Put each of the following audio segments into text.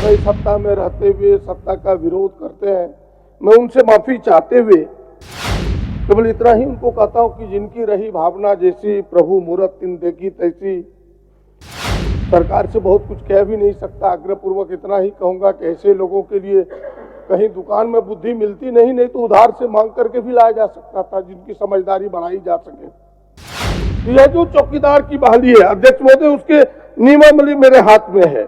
भाई सत्ता में रहते हुए सत्ता का विरोध करते हैं, मैं उनसे माफी चाहते हुए केवल इतना ही उनको कहता हूं कि जिनकी रही भावना जैसी प्रभु मूरत तिन देखी तैसी। सरकार से बहुत कुछ कह भी नहीं सकता, आग्रहपूर्वक इतना ही कहूंगा कि ऐसे लोगों के लिए कहीं दुकान में बुद्धि मिलती नहीं तो उधार से मांग करके भी लाया जा सकता था, जिनकी समझदारी बढ़ाई जा सके। यह जो चौकीदार की बहाली है अध्यक्ष महोदय, उसके नियमावली मेरे हाथ में है।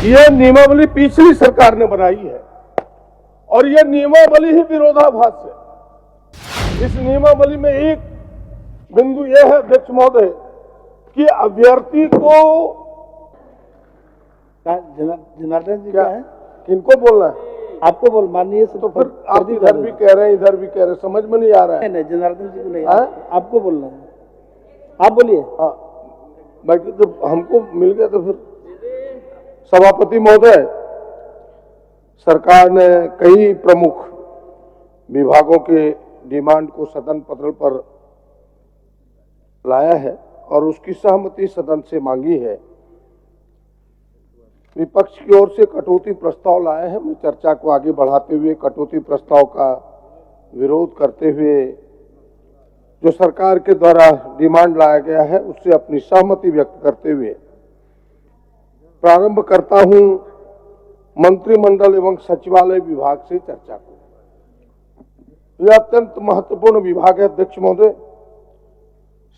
यह नियमावली पिछली सरकार ने बनाई है और यह नियमावली ही विरोधाभास है। इस नियमावली में एक बिंदु यह है अध्यक्ष महोदय कि अभ्यर्थी को जनार्दन जी क्या है, किनको बोलना है? आपको बोल माननीय से। तो फिर आप इधर भी कह रहे हैं इधर भी कह रहे हैं, समझ में नहीं आ रहा है। नहीं जनार्दन जी को नहीं, आपको बोलना है, आप बोलिए। हाँ बाकी तो हमको मिल गया। तो फिर सभापति महोदय, सरकार ने कई प्रमुख विभागों के डिमांड को सदन पटल पर लाया है और उसकी सहमति सदन से मांगी है। विपक्ष की ओर से कटौती प्रस्ताव लाया है। मैं चर्चा को आगे बढ़ाते हुए कटौती प्रस्ताव का विरोध करते हुए जो सरकार के द्वारा डिमांड लाया गया है उससे अपनी सहमति व्यक्त करते हुए प्रारंभ करता हूं मंत्रिमंडल एवं सचिवालय विभाग से चर्चा को। यह अत्यंत महत्वपूर्ण विभाग है अध्यक्ष महोदय।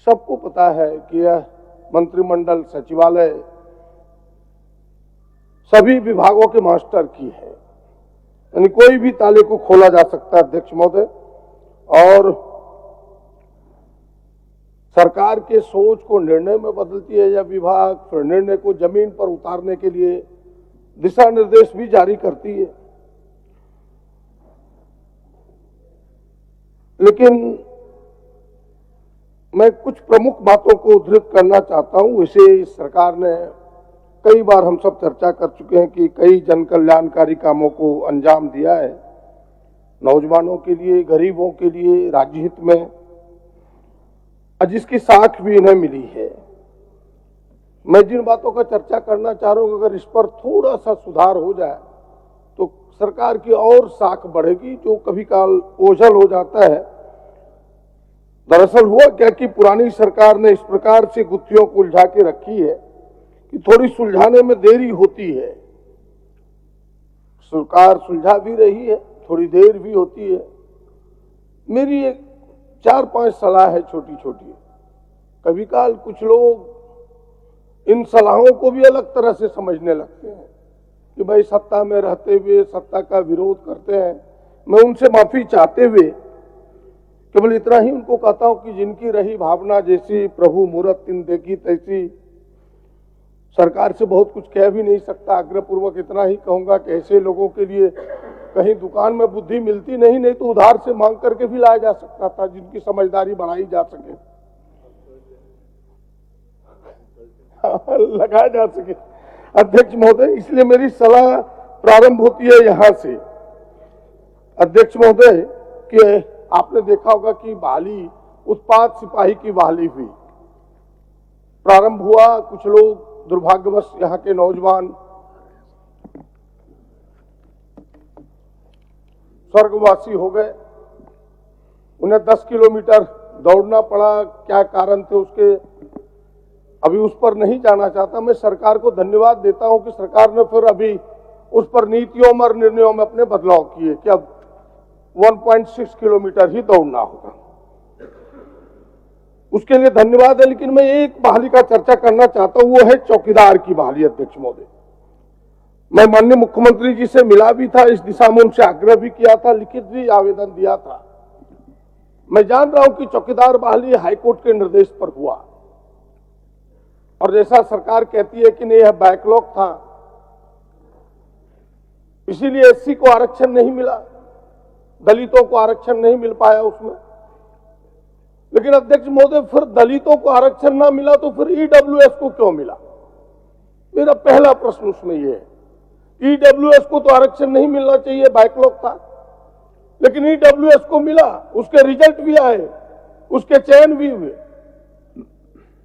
सबको पता है कि यह मंत्रिमंडल सचिवालय सभी विभागों के मास्टर की है, यानी कोई भी ताले को खोला जा सकता है अध्यक्ष महोदय। और सरकार के सोच को निर्णय में बदलती है यह विभाग, फिर निर्णय को जमीन पर उतारने के लिए दिशा निर्देश भी जारी करती है। लेकिन मैं कुछ प्रमुख बातों को उद्धृत करना चाहता हूं। वैसे सरकार ने कई बार हम सब चर्चा कर चुके हैं कि कई जन कल्याणकारी कामों को अंजाम दिया है, नौजवानों के लिए, गरीबों के लिए, राज्य हित में, जिसकी साख भी इन्हें मिली है। मैं जिन बातों का चर्चा करना चाह रहा हूं, अगर इस पर थोड़ा सा सुधार हो जाए तो सरकार की और साख बढ़ेगी, जो कभी काल ओझल हो जाता है। दरअसल हुआ क्या कि पुरानी सरकार ने इस प्रकार से गुत्थियों को उलझा के रखी है कि थोड़ी सुलझाने में देरी होती है। सरकार सुलझा भी रही है, थोड़ी देर भी होती है। मेरी एक 4-5 सलाह है छोटी छोटी। कभी काल कुछ लोग इन सलाहों को भी अलग तरह से समझने लगते हैं कि भाई सत्ता में रहते हुए सत्ता का विरोध करते हैं। मैं उनसे माफी चाहते हुए केवल इतना ही उनको कहता हूं कि जिनकी रही भावना जैसी प्रभु मूरत तिन देखी तैसी। सरकार से बहुत कुछ कह भी नहीं सकता, आग्रहपूर्वक इतना ही कहूंगा कि ऐसे लोगों के लिए कहीं दुकान में बुद्धि मिलती नहीं तो उधार से मांग करके भी लाया जा सकता था, जिनकी समझदारी बढ़ाई जा सके, लगाया जा सके अध्यक्ष महोदय। इसलिए मेरी सलाह प्रारंभ होती है यहां से अध्यक्ष महोदय कि आपने देखा होगा कि बहाली उत्पाद सिपाही की बहाली हुई, प्रारंभ हुआ। कुछ लोग दुर्भाग्यवश यहाँ के नौजवान स्वर्गवासी हो गए, उन्हें 10 किलोमीटर दौड़ना पड़ा। क्या कारण थे उसके, अभी उस पर नहीं जाना चाहता। मैं सरकार को धन्यवाद देता हूं कि सरकार ने फिर अभी उस पर नीतियों और निर्णयों में अपने बदलाव किए कि अब 1.6 किलोमीटर ही दौड़ना होगा, उसके लिए धन्यवाद है। लेकिन मैं एक बहाली का चर्चा करना चाहता हूं, वो है चौकीदार की बहाली अध्यक्ष महोदय। मैं माननीय मुख्यमंत्री जी से मिला भी था, इस दिशा में उनसे आग्रह भी किया था, लिखित भी आवेदन दिया था। मैं जान रहा हूं कि चौकीदार बहाली हाईकोर्ट के निर्देश पर हुआ और जैसा सरकार कहती है कि नहीं यह बैकलॉग था, इसीलिए एससी को आरक्षण नहीं मिला, दलितों को आरक्षण नहीं मिल पाया उसमें। लेकिन अध्यक्ष महोदय फिर दलितों को आरक्षण ना मिला तो फिर ईडब्ल्यूएस को क्यों मिला? मेरा पहला प्रश्न उसमें यह है। ईडब्ल्यूएस को तो आरक्षण नहीं मिलना चाहिए, बैकलॉग था, लेकिन ईडब्ल्यूएस को मिला, उसके रिजल्ट भी आए, उसके चयन भी हुए।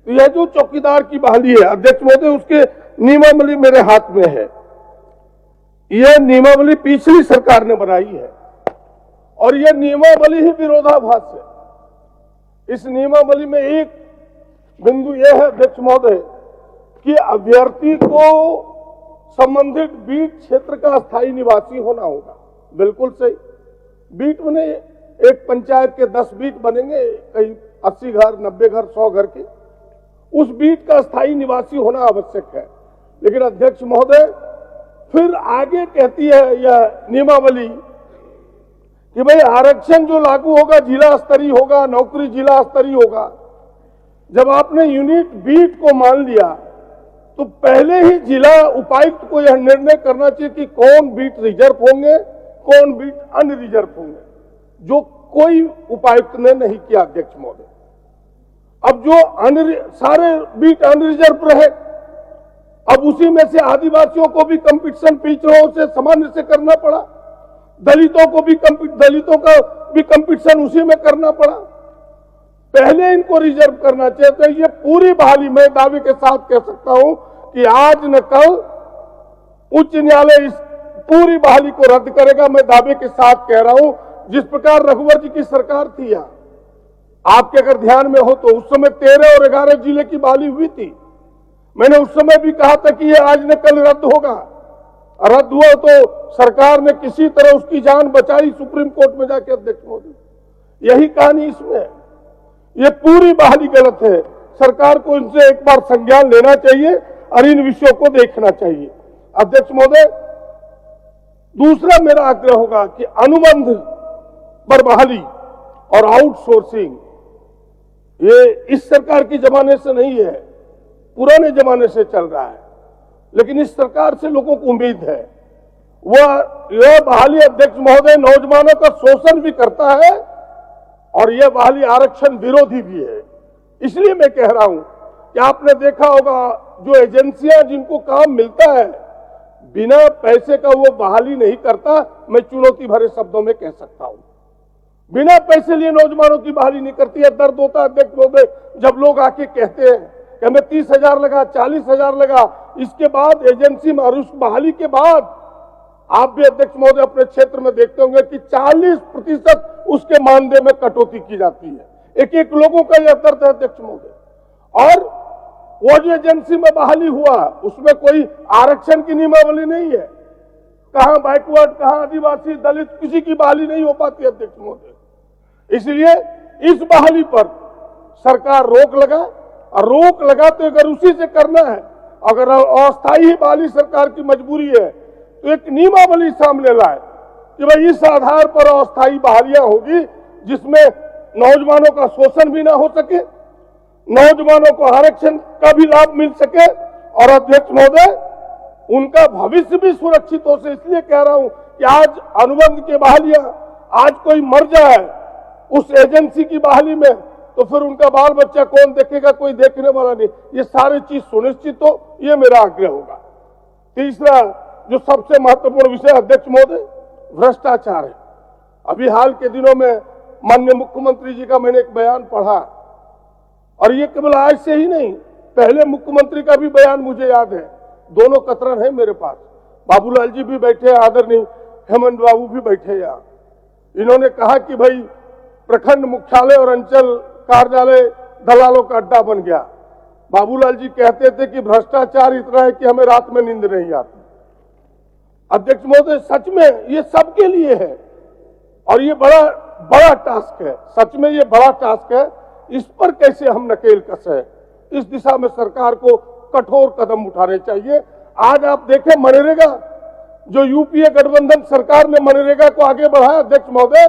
तो यह जो चौकीदार की बहाली है अध्यक्ष महोदय, उसके नियमावली मेरे हाथ में है। यह नियमावली पिछली सरकार ने बनाई है और यह नियमावली ही विरोधाभास है। इस नियमावली में एक बिंदु यह है अध्यक्ष महोदय कि अभ्यर्थी को संबंधित बीट क्षेत्र का स्थायी निवासी होना होगा। बिल्कुल सही। बीट में एक पंचायत के 10 बीट बनेंगे, कहीं 80 घर, 90 घर, 100 घर के, उस बीट का स्थायी निवासी होना आवश्यक है। लेकिन अध्यक्ष महोदय फिर आगे कहती है यह नियमावली कि भाई आरक्षण जो लागू होगा जिला स्तरीय होगा, नौकरी जिला स्तरीय होगा। जब आपने यूनिट बीट को मान लिया तो पहले ही जिला उपायुक्त को यह निर्णय करना चाहिए कि कौन बीट रिजर्व होंगे, कौन बीट अनरिजर्व होंगे, जो कोई उपायुक्त ने नहीं किया अध्यक्ष महोदय। अब जो सारे बीट अनरिजर्व रहे, अब उसी में से आदिवासियों को भी कंपटीशन पिछड़ों से सामान्य से करना पड़ा, दलितों का भी कंपटीशन उसी में करना पड़ा। पहले इनको रिजर्व करना चाहिए। तो ये पूरी बहाली मैं दावे के साथ कह सकता हूं कि आज न कल उच्च न्यायालय इस पूरी बहाली को रद्द करेगा। मैं दावे के साथ कह रहा हूं, जिस प्रकार रघुवर जी की सरकार थी यहां, आपके अगर ध्यान में हो तो उस समय 13 और 11 जिले की बहाली हुई थी। मैंने उस समय भी कहा था कि यह आज न कल रद्द होगा। रद्द हुआ तो सरकार ने किसी तरह उसकी जान बचाई सुप्रीम कोर्ट में जाके अध्यक्ष मोदी। यही कहानी इसमें है। ये पूरी बहाली गलत है। सरकार को इनसे एक बार संज्ञान लेना चाहिए और इन विषयों को देखना चाहिए। अध्यक्ष महोदय, दूसरा मेरा आग्रह होगा कि अनुबंध पर बहाली और आउटसोर्सिंग ये इस सरकार की जमाने से नहीं है, पुराने जमाने से चल रहा है। लेकिन इस सरकार से लोगों को उम्मीद है। यह बहाली अध्यक्ष महोदय नौजवानों का शोषण भी करता है और यह बहाली आरक्षण विरोधी भी है। इसलिए मैं कह रहा हूं कि आपने देखा होगा जो एजेंसियां जिनको काम मिलता है बिना पैसे का वो बहाली नहीं करता। मैं चुनौती भरे शब्दों में कह सकता हूं, बिना पैसे लिए नौजवानों की बहाली नहीं करती है। दर्द होता है अध्यक्ष महोदय जब लोग आके कहते हैं कि हमें 30,000 लगा, 40,000 लगा, इसके बाद एजेंसी में और उस बहाली के बाद आप भी अध्यक्ष महोदय अपने क्षेत्र में देखते होंगे कि 40% उसके मानदेय में कटौती की जाती है। एक एक लोगों का यह दर्द है अध्यक्ष महोदय। और वो जो एजेंसी में बहाली हुआ उसमें कोई आरक्षण की नियमावली नहीं है। कहां बैकवर्ड, कहां आदिवासी, दलित, किसी की बहाली नहीं हो पाती अध्यक्ष महोदय। इसलिए इस बहाली पर सरकार रोक लगा और रोक लगा तो अगर उसी से करना है, अगर अस्थायी ही बहाली सरकार की मजबूरी है तो एक नियमावली सामने लाए कि भाई इस आधार पर अस्थायी बहालियां होगी जिसमें नौजवानों का शोषण भी ना हो सके, नौजवानों को आरक्षण का भी लाभ मिल सके और अध्यक्ष महोदय उनका भविष्य भी सुरक्षित हो सके। इसलिए कह रहा हूं कि आज अनुबंध की बहालियां, आज कोई मर जाए उस एजेंसी की बहाली में तो फिर उनका बाल बच्चा कौन देखेगा, कोई देखने वाला नहीं। ये सारी चीज सुनिश्चित हो, ये मेरा आग्रह होगा। तीसरा जो सबसे महत्वपूर्ण विषय अध्यक्ष महोदय भ्रष्टाचार है। अभी हाल के दिनों में माननीय मुख्यमंत्री जी का मैंने एक बयान पढ़ा और ये केवल आज से ही नहीं, पहले मुख्यमंत्री का भी बयान मुझे याद है। दोनों कतरन है मेरे पास, बाबूलाल जी भी बैठे, आदरणीय हेमंत बाबू भी बैठे यहाँ। इन्होंने कहा कि भाई प्रखंड मुख्यालय और अंचल कार्यालय दलालों का अड्डा बन गया। बाबूलाल जी कहते थे कि भ्रष्टाचार इतना है कि हमें रात में नींद नहीं आती। अध्यक्ष महोदय सच में ये सबके लिए है और ये बड़ा टास्क है। सच में ये बड़ा टास्क है। इस पर कैसे हम नकेल कसे, इस दिशा में सरकार को कठोर कदम उठाने चाहिए। आज आप देखें मनरेगा, जो यूपीए गठबंधन सरकार ने मनरेगा को आगे बढ़ाया अध्यक्ष महोदय,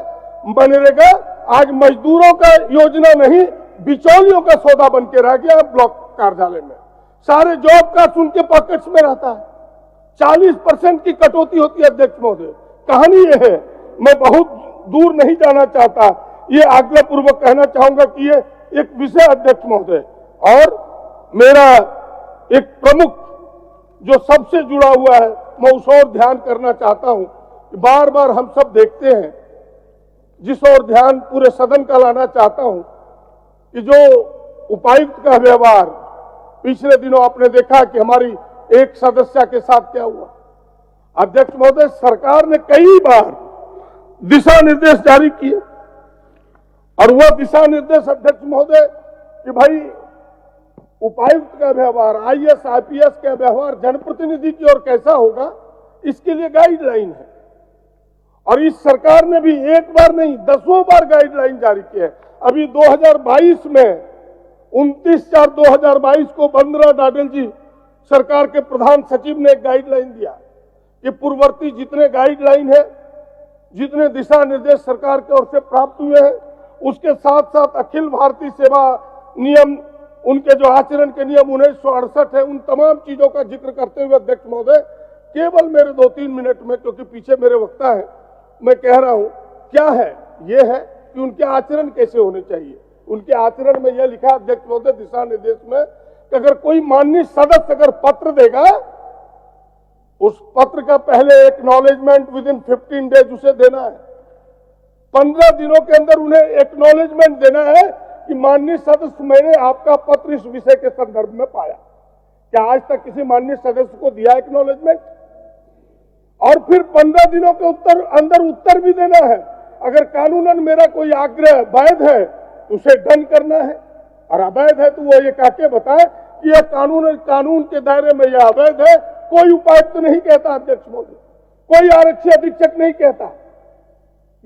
मनरेगा आज मजदूरों का योजना नहीं, बिचौलियों का सौदा बन के रह गया ब्लॉक कार्यालय में। सारे जॉब कार्ड उनके पॉकेट्स में रहता है। 40% की कटौती होती है अध्यक्ष महोदय। कहानी यह है, मैं बहुत दूर नहीं जाना चाहता, ये आग्रह पूर्वक कहना चाहूंगा कि ये एक विषय अध्यक्ष महोदय और मेरा एक प्रमुख जो सबसे जुड़ा हुआ है, मैं उस ओर ध्यान करना चाहता हूं। बार बार हम सब देखते हैं, जिस ओर ध्यान पूरे सदन का लाना चाहता हूं कि जो उपायुक्त का व्यवहार, पिछले दिनों आपने देखा कि हमारी एक सदस्य के साथ क्या हुआ। अध्यक्ष महोदय, सरकार ने कई बार दिशा निर्देश जारी किए और वह दिशा निर्देश अध्यक्ष महोदय कि भाई उपायुक्त का व्यवहार, आईएएस आईपीएस का व्यवहार जनप्रतिनिधि की ओर कैसा होगा, इसके लिए गाइडलाइन है। और इस सरकार ने भी एक बार नहीं 10 बार गाइडलाइन जारी की है। अभी 2022 में 29/4/2022 को बंदरा डाडेल जी सरकार के प्रधान सचिव ने एक गाइडलाइन दिया कि पूर्ववर्ती जितने गाइडलाइन है, जितने दिशा निर्देश सरकार की ओर से प्राप्त हुए हैं, उसके साथ साथ अखिल भारतीय सेवा नियम, उनके जो आचरण के नियम 1968 है, उन तमाम चीजों का जिक्र करते हुए अध्यक्ष महोदय, केवल मेरे 2-3 मिनट में, क्योंकि पीछे मेरे वक्ता है, मैं कह रहा हूं क्या है, यह है कि उनके आचरण कैसे होने चाहिए। उनके आचरण में यह लिखा अध्यक्ष महोदय दिशा निर्देश में कि अगर कोई माननीय सदस्य अगर पत्र देगा, उस पत्र का पहले एक्नॉलेजमेंट विदिन 15 डेज उसे देना है। 15 दिनों के अंदर उन्हें एक्नॉलेजमेंट देना है कि माननीय सदस्य, मैंने आपका पत्र इस विषय के संदर्भ में पाया। क्या आज तक किसी माननीय सदस्य को दिया एक्नॉलेजमेंट? और फिर 15 दिनों के अंदर उत्तर भी देना है। अगर कानूनन मेरा कोई आग्रह वैध है तो उसे दंड करना है, और अवैध है तो वो ये कह के बताए कि यह कानून के दायरे में यह अवैध है। कोई उपायुक्त नहीं कहता अध्यक्ष महोदय, कोई आरक्षी अधीक्षक नहीं कहता।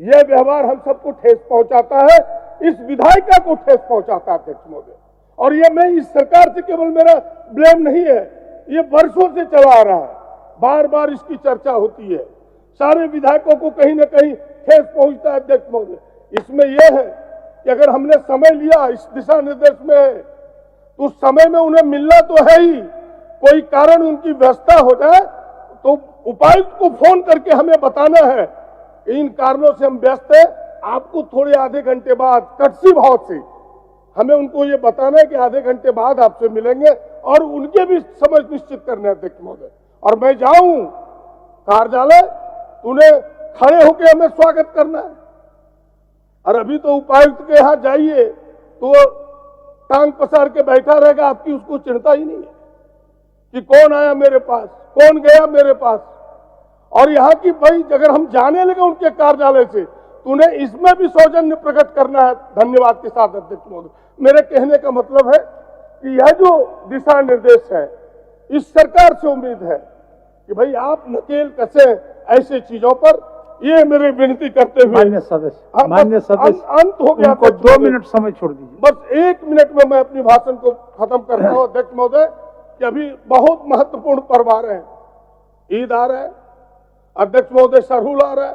यह व्यवहार हम सबको ठेस पहुंचाता है, इस विधायिका को ठेस पहुंचाता है अध्यक्ष महोदय। और यह मैं इस सरकार से केवल मेरा ब्लेम नहीं है, ये वर्षों से चला आ रहा है, बार बार इसकी चर्चा होती है, सारे विधायकों को कहीं ना कहीं ठेस पहुंचता है अध्यक्ष महोदय। इसमें यह है कि अगर हमने समय लिया इस दिशा निर्देश में, तो उस समय में उन्हें मिलना तो है ही, कोई कारण उनकी व्यवस्था हो जाए तो उपायुक्त को फोन करके हमें बताना है इन कारणों से हम व्यस्त हैं, आपको थोड़े आधे घंटे बाद कटसी भाव से हमें उनको ये बताना है कि आधे घंटे बाद आपसे मिलेंगे, और उनके भी समय निश्चित करना है अध्यक्ष महोदय। और मैं जाऊं कार्यालय, उन्हें खड़े होकर हमें स्वागत करना है। और अभी तो उपायुक्त के यहां जाइए तो टांग पसार के बैठा रहेगा, आपकी उसको चिंता ही नहीं है कि कौन आया मेरे पास, कौन गया मेरे पास। और यहाँ की भाई अगर हम जाने लगे उनके कार्यालय से तो उन्हें इसमें भी सौजन्य प्रकट करना है धन्यवाद के साथ अध्यक्ष महोदय। मेरे कहने का मतलब है कि यह जो दिशा निर्देश है, इस सरकार से उम्मीद है कि भाई आप नकेल कसे ऐसे चीजों पर। ये मेरी विनती करते हुए माननीय सदस्य अंत हो गया, 2 मिनट समय छोड़ दीजिए। बस 1 मिनट में मैं अपनी भाषण को खत्म करता हूं अध्यक्ष महोदय कि अभी बहुत महत्वपूर्ण पर्व आ रहे हैं, ईद आ रहा है अध्यक्ष महोदय, सरहुल आ रहा है,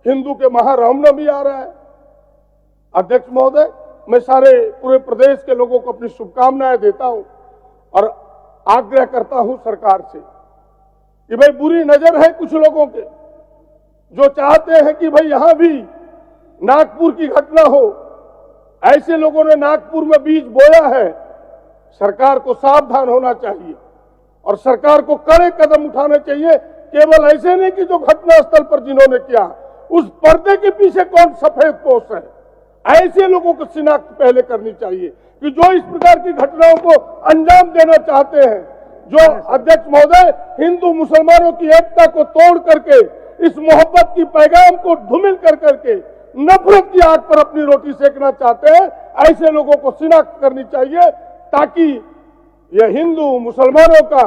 हिंदू के महारामनवमी आ रहा है अध्यक्ष महोदय। मैं सारे पूरे प्रदेश के लोगों को अपनी शुभकामनाएं देता हूं और आग्रह करता हूं सरकार से कि भाई बुरी नजर है कुछ लोगों के जो चाहते हैं कि भाई यहां भी नागपुर की घटना हो। ऐसे लोगों ने नागपुर में बीज बोया है। सरकार को सावधान होना चाहिए और सरकार को कड़े कदम उठाने चाहिए। केवल ऐसे नहीं कि जो घटना स्थल पर जिन्होंने किया, उस पर्दे के पीछे कौन सफेद पोश है, ऐसे लोगों को शिनाख्त पहले करनी चाहिए कि जो इस प्रकार की घटनाओं को अंजाम देना चाहते हैं, जो अध्यक्ष महोदय हिंदू मुसलमानों की एकता को तोड़ करके इस मोहब्बत की पैगाम को धूमिल कर करके नफरत की आग पर अपनी रोटी सेकना चाहते हैं, ऐसे लोगों को शिनाख्त करनी चाहिए ताकि यह हिंदू मुसलमानों का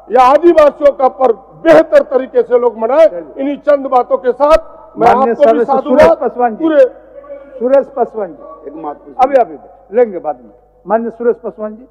या आदिवासियों का पर्व बेहतर तरीके से लोग मनाए। इन्हीं चंद बातों के साथ मैं आपको भी साधुवाद पूरे सुरेश पासवान जी, अभी लेंगे बाद में। माननीय सुरेश पासवान जी।